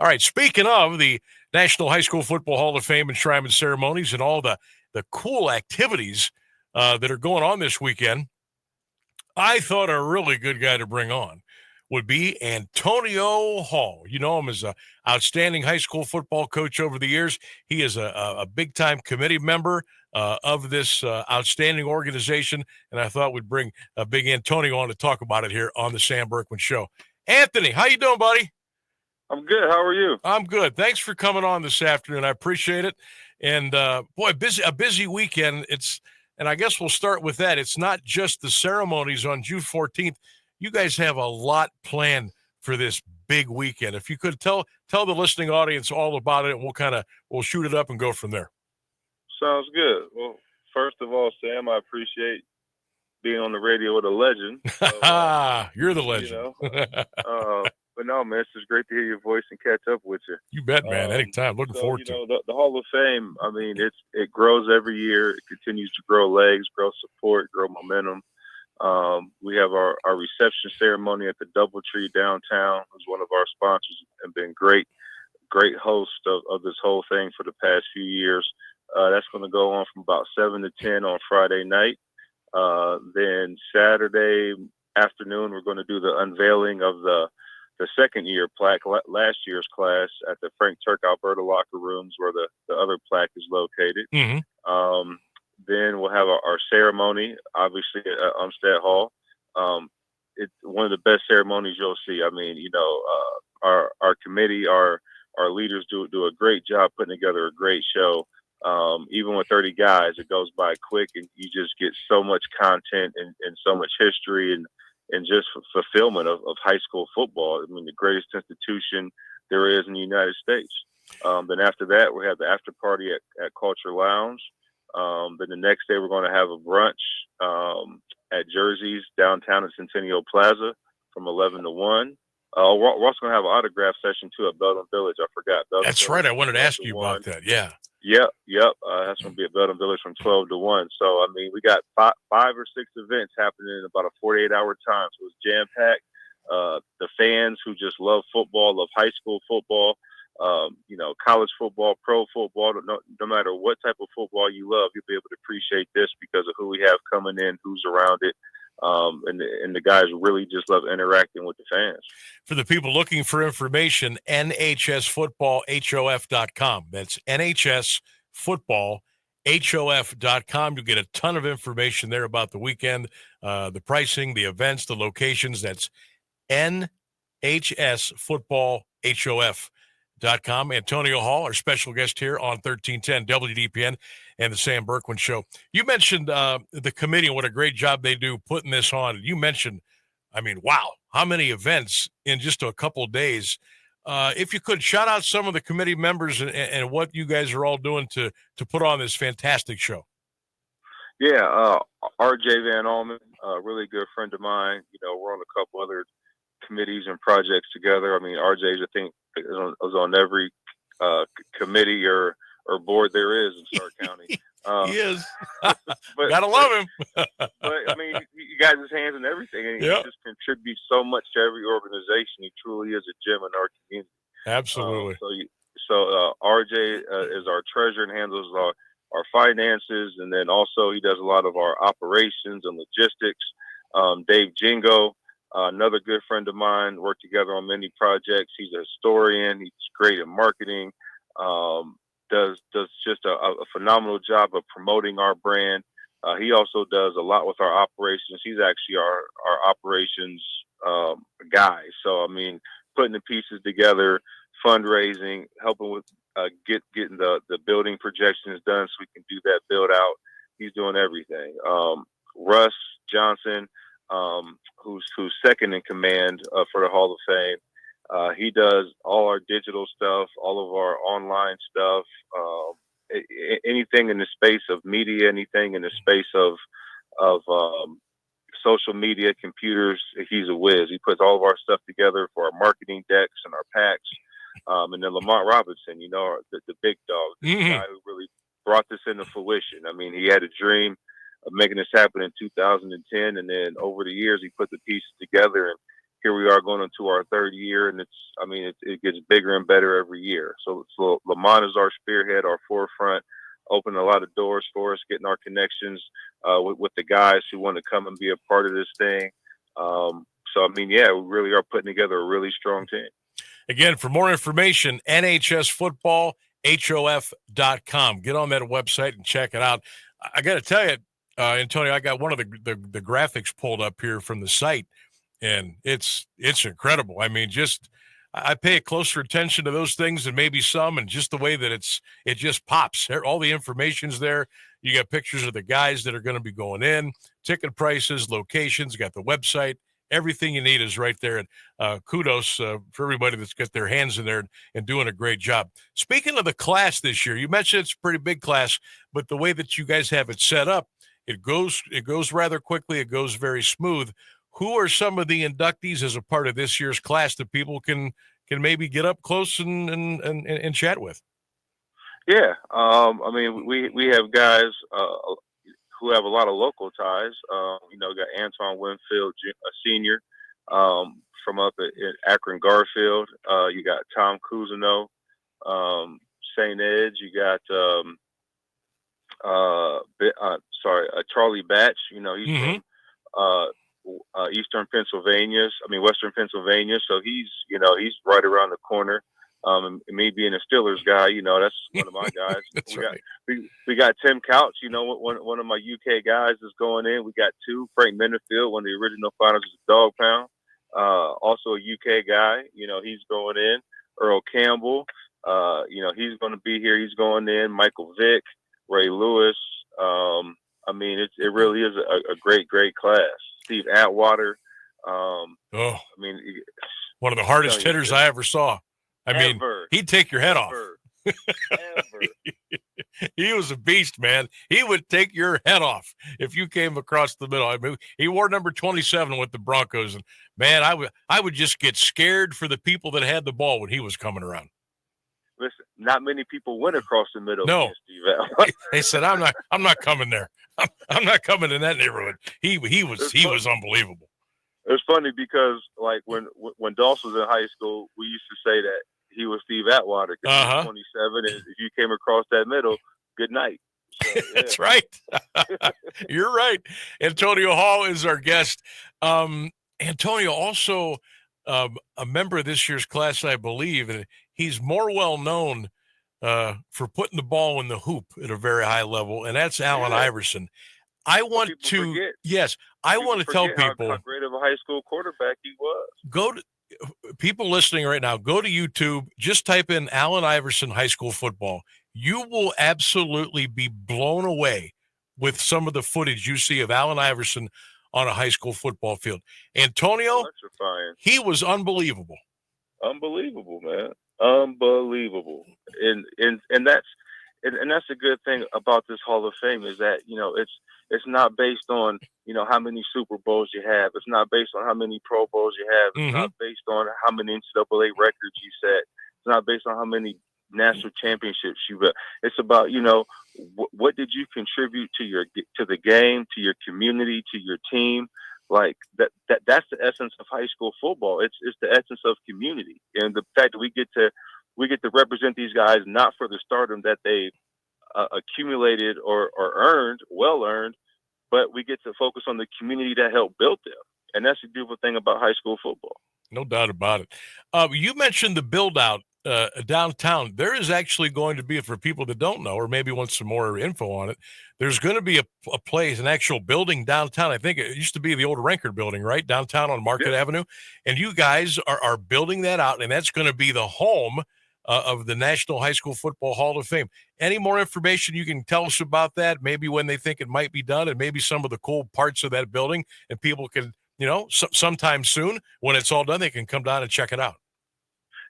All right, speaking of the National High School Football Hall of Fame enshrinement ceremonies and all the cool activities that are going on this weekend, I thought a really good guy to bring on would be Antonio Hall. You know him as an outstanding high school football coach over the years. He is a big-time committee member of this outstanding organization, and I thought we'd bring Big Antonio on to talk about it here on the Sam Bourquin Show. Anthony, how you doing, buddy? I'm good. How are you? I'm good. Thanks for coming on this afternoon. I appreciate it. And boy, a busy weekend. And I guess we'll start with that. It's not just the ceremonies on June 14th. You guys have a lot planned for this big weekend. If you could tell the listening audience all about it, and we'll shoot it up and go from there. Sounds good. Well, first of all, Sam, I appreciate being on the radio with a legend. So, you're the legend. But no, man, it's just great to hear your voice and catch up with you. You bet, man. Anytime. Looking forward to it. The Hall of Fame, I mean, it grows every year. It continues to grow legs, grow support, grow momentum. We have our reception ceremony at the Doubletree downtown, who's one of our sponsors and been great host of this whole thing for the past few years. That's going to go on from about 7 to 10 on Friday night. Then Saturday afternoon, we're going to do the unveiling of the second year plaque, last year's class, at the Frank Turk, Alberta locker rooms where the other plaque is located. Mm-hmm. Then we'll have our ceremony, obviously, at Umstead Hall. It's one of the best ceremonies you'll see. I mean, our committee, our leaders do a great job putting together a great show. Even with 30 guys, it goes by quick, and you just get so much content and so much history and just fulfillment of high school football. I mean, the greatest institution there is in the United States. Then after that, we have the after party at Culture Lounge. Then the next day, we're going to have a brunch at Jersey's downtown at Centennial Plaza from 11 to 1. We're also going to have an autograph session, too, at Belden Village. I forgot. That's right. I wanted to ask you about that. Yeah. Yep. That's going to be at Belden Village from 12 to 1. So, I mean, we got five or six events happening in about a 48-hour time. So it's jam-packed. The fans who just love football, love high school football, college football, pro football, no matter what type of football you love, you'll be able to appreciate this because of who we have coming in, who's around it. And the guys really just love interacting with the fans. For the people looking for information, nhsfootballhof.com. That's nhsfootballhof.com. You'll get a ton of information there about the weekend, the pricing, the events, the locations. That's nhsfootballhof.com. Antonio Hall, our special guest here on 1310 WDPN and the Sam Bourquin Show. You mentioned the committee and what a great job they do putting this on. You mentioned, I mean, wow, how many events in just a couple of days. If you could shout out some of the committee members and what you guys are all doing to put on this fantastic show. Yeah, RJ Van Allman, a really good friend of mine. We're on a couple other committees and projects together. I mean, RJ's, I think, is on every committee or board there is in Stark County. He is. But gotta love him. But I mean, he got his hands in everything, and he just contributes so much to every organization. He truly is a gem in our community. Absolutely. So RJ is our treasurer and handles our finances, and then also he does a lot of our operations and logistics. Dave Jingo, another good friend of mine, worked together on many projects. He's a historian. He's great at marketing. Does just a phenomenal job of promoting our brand. He also does a lot with our operations. He's actually our operations guy. So, I mean, putting the pieces together, fundraising, helping with getting the building projections done so we can do that build out. He's doing everything. Russ Johnson, who's second in command for the Hall of Fame. He does all our digital stuff, all of our online stuff, anything in the space of media, anything in the space of social media, computers. He's a whiz. He puts all of our stuff together for our marketing decks and our packs. And then Lamont Robinson, the big dog, the guy who really brought this into fruition. I mean, he had a dream of making this happen in 2010, and then over the years, he put the pieces together, and here we are going into our third year, and it gets bigger and better every year. So Lamont is our spearhead, our forefront, opening a lot of doors for us, getting our connections with the guys who want to come and be a part of this thing. We really are putting together a really strong team. Again, for more information, NHS Football, HOF.com. Get on that website and check it out. I got to tell you, Antonio, I got one of the graphics pulled up here from the site, and it's incredible. I mean, I pay closer attention to those things than maybe some, and just the way that it just pops. All the information's there. You got pictures of the guys that are going to be going in, ticket prices, locations, got the website. Everything you need is right there. And kudos for everybody that's got their hands in there and doing a great job. Speaking of the class this year, you mentioned it's a pretty big class, but the way that you guys have it set up, it goes rather quickly. It goes very smooth. Who are some of the inductees as a part of this year's class that people can maybe get up close and chat with? Yeah, we have guys who have a lot of local ties. We got Antoine Winfield, a senior, from up at Akron Garfield. You got Tom Cousineau, St. Ed's. You got Charlie Batch. He's from Western Pennsylvania. So he's right around the corner. And me being a Steelers guy, that's one of my guys. That's we right. we got Tim Couch, one of my UK guys is going in. We got Frank Minifield, one of the original founders of Dog Pound, also a UK guy. He's going in. Earl Campbell, he's going to be here. He's going in. Michael Vick, Ray Lewis. It really is a great class. Steve Atwater. One of the hardest hitters I ever saw. He'd take your head off. Ever. He was a beast, man. He would take your head off if you came across the middle. He wore number 27 with the Broncos, and man, I would just get scared for the people that had the ball when he was coming around. Listen, not many people went across the middle. No, they said I'm not coming there. I'm not coming in that neighborhood. He was unbelievable. It's funny because like when Doss was in high school, we used to say that he was Steve Atwater because he was 27, and if you came across that middle, good night. So, yeah. That's right. You're right. Antonio Hall is our guest. Antonio also a member of this year's class, I believe, and he's more well known for putting the ball in the hoop at a very high level, and that's Allen Iverson. I want to tell people how great of a high school quarterback he was. People listening right now, go to YouTube, just type in Allen Iverson high school football. You will absolutely be blown away with some of the footage you see of Allen Iverson on a high school football field. Antonio, electrifying. He was unbelievable. Unbelievable, man. Unbelievable. And that's a good thing about this Hall of Fame is that, it's not based on, how many Super Bowls you have. It's not based on how many Pro Bowls you have. It's not based on how many NCAA records you set. It's not based on how many national championships you got. It's about, what did you contribute to the game, to your community, to your team? Like that's the essence of high school football. It's the essence of community, and the fact that we get to represent these guys not for the stardom that they accumulated or well earned, but we get to focus on the community that helped build them, and that's the beautiful thing about high school football. No doubt about it. You mentioned the build out downtown. There is actually going to be, for people that don't know or maybe want some more info on it, there's going to be a place, an actual building downtown. I think it used to be the old Rankard building, right? Downtown on Market Avenue. And you guys are building that out, and that's going to be the home of the National High School Football Hall of Fame. Any more information you can tell us about that? Maybe when they think it might be done, and maybe some of the cool parts of that building, and people can, sometime soon when it's all done, they can come down and check it out.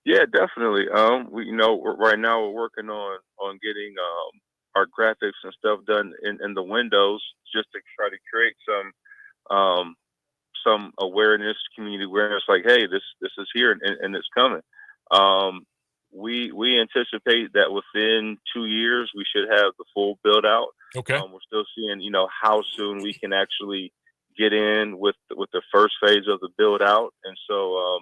Yeah, definitely. Right now we're working on getting our graphics and stuff done in the windows, just to try to create some awareness, community awareness. Like, hey, this is here and it's coming. We anticipate that within 2 years we should have the full build out. Okay. We're still seeing, how soon we can actually get in with the first phase of the build out, and so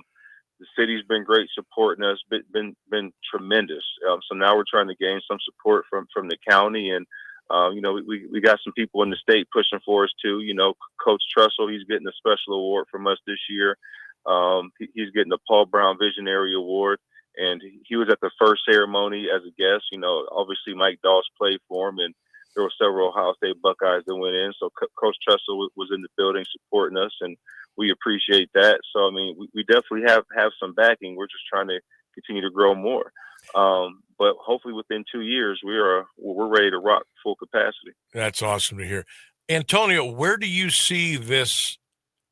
the city's been great supporting us, been tremendous. So now we're trying to gain some support from the county, and we got some people in the state pushing for us too. Coach Trussell, he's getting a special award from us this year. He's getting the Paul Brown Visionary Award, and he was at the first ceremony as a guest. Obviously Mike Doss played for him, and there were several Ohio State Buckeyes that went in. So Coach Trussell was in the building supporting us, and we appreciate that. So, I mean, we definitely have some backing. We're just trying to continue to grow more. But hopefully within 2 years, we're ready to rock full capacity. That's awesome to hear. Antonio, where do you see this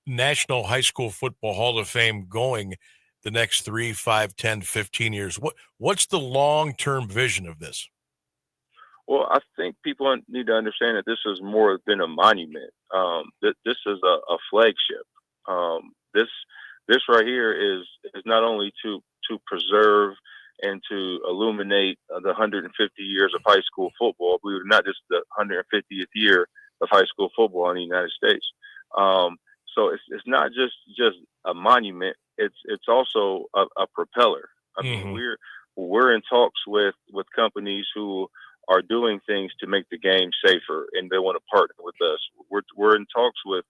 National High School Football Hall of Fame going the next 3, 5, 10, 15 years? What's the long-term vision of this? Well, I think people need to understand that this is more than a monument. This is a flagship. This right here is not only to preserve and to illuminate the 150 years of high school football. Believe it or not, this is the 150th year of high school football in the United States. So it's not just a monument. It's also a propeller. I mean, we're in talks with companies who are doing things to make the game safer, and they want to partner with us. We're in talks with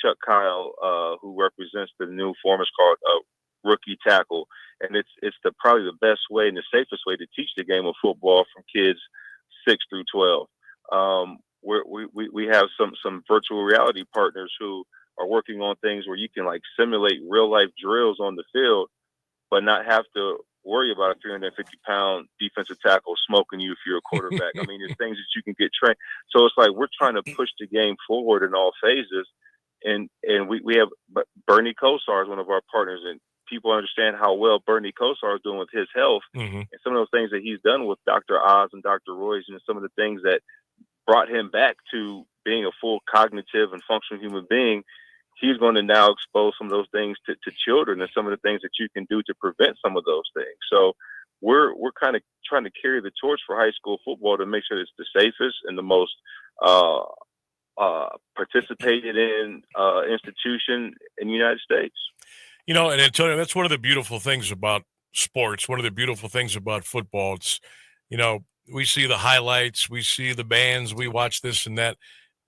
Chuck Kyle, who represents the new form. It's called rookie tackle, and it's probably the best way and the safest way to teach the game of football from kids 6 through 12. We have some virtual reality partners who are working on things where you can like simulate real life drills on the field, but not have to worry about a 350-pound defensive tackle smoking you if you're a quarterback. I mean, there's things that you can get trained. So it's like we're trying to push the game forward in all phases. And we have Bernie Kosar is one of our partners, and people understand how well Bernie Kosar is doing with his health, and some of those things that he's done with Dr. Oz and Dr. Royce, and some of the things that brought him back to being a full cognitive and functional human being. He's going to now expose some of those things to children, and some of the things that you can do to prevent some of those things. So we're kind of trying to carry the torch for high school football to make sure it's the safest and the most participated in institution in the United States. And Antonio, that's one of the beautiful things about sports. One of the beautiful things about football. It's, we see the highlights, we see the bands, we watch this and that,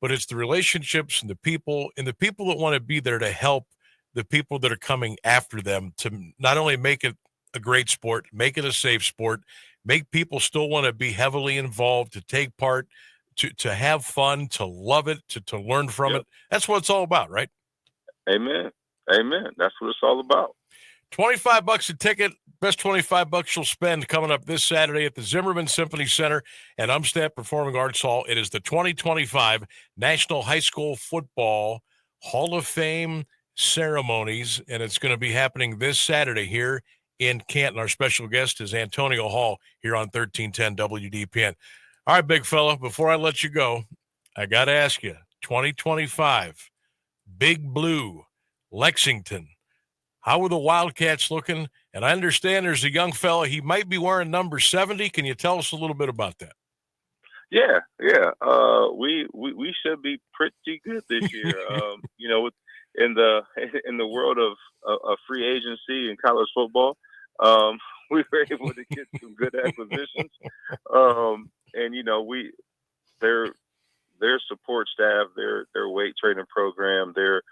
but it's the relationships and the people that want to be there to help the people that are coming after them to not only make it a great sport, make it a safe sport, make people still want to be heavily involved, to take part, to have fun, to love it, to learn from it. That's what it's all about, right? Amen. That's what it's all about. $25 a ticket, best $25 you'll spend coming up this Saturday at the Zimmerman Symphony Center and Umstadt Performing Arts Hall. It is the 2025 National High School Football Hall of Fame ceremonies, and it's going to be happening this Saturday here in Canton. Our special guest is Antonio Hall here on 1310 WDPN. All right, big fella, before I let you go, I got to ask you, 2025, Big Blue, Lexington, how are the Wildcats looking? And I understand there's a young fella. He might be wearing number 70. Can you tell us a little bit about that? Yeah. We should be pretty good this year. In the world of free agency and college football, we were able to get some good acquisitions. Their support staff, their weight training program, their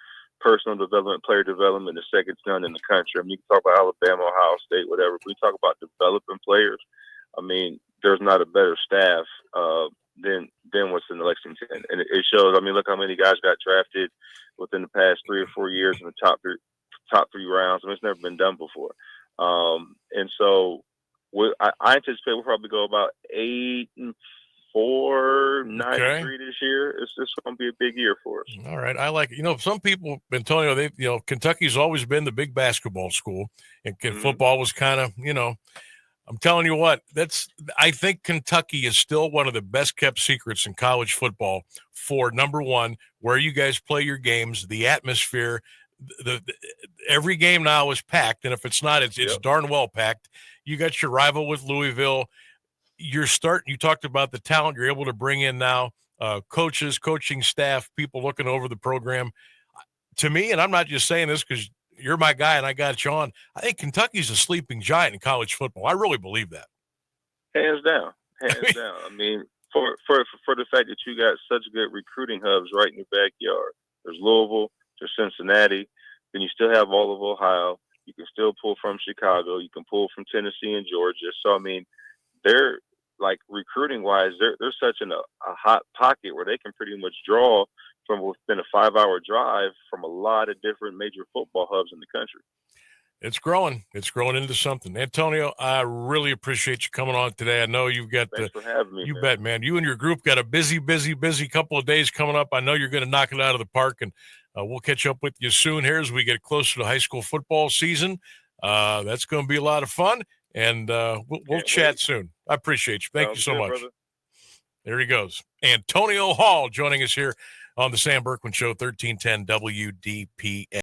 personal development, player development is second to none in the country. I mean, you can talk about Alabama, Ohio State, whatever. But we talk about developing players. I mean, there's not a better staff than what's in Lexington, and it shows. I mean, look how many guys got drafted within the past 3 or 4 years in the top three rounds. I mean, it's never been done before. And so I anticipate we'll probably go about 8-4, 9-3 this year. It's going to be a big year for us. All right. I like it. Some people, Antonio, Kentucky's always been the big basketball school, and football was kind of, I'm telling you what, I think Kentucky is still one of the best kept secrets in college football for, number one, where you guys play your games, the atmosphere. Every game now is packed, and if it's not, it's darn well packed. You got your rival with Louisville. You talked about the talent you're able to bring in now. coaches, coaching staff, people looking over the program. To me, and I'm not just saying this because you're my guy and I got you on, I think Kentucky's a sleeping giant in college football. I really believe that. Hands down. Hands down. I mean, for the fact that you got such good recruiting hubs right in your backyard. There's Louisville, there's Cincinnati, then you still have all of Ohio. You can still pull from Chicago. You can pull from Tennessee and Georgia. So, I mean, they're like recruiting-wise, they're such in a hot pocket where they can pretty much draw from within a 5-hour drive from a lot of different major football hubs in the country. It's growing. It's growing into something. Antonio, I really appreciate you coming on today. I know you've got Thanks for having me. You bet, man. You and your group got a busy couple of days coming up. I know you're going to knock it out of the park, and we'll catch up with you soon here as we get closer to high school football season. That's going to be a lot of fun, and we'll chat soon. I appreciate you. Thank you so much. Brother. There he goes. Antonio Hall joining us here on the Sam Bourquin Show, 1310 WDPA.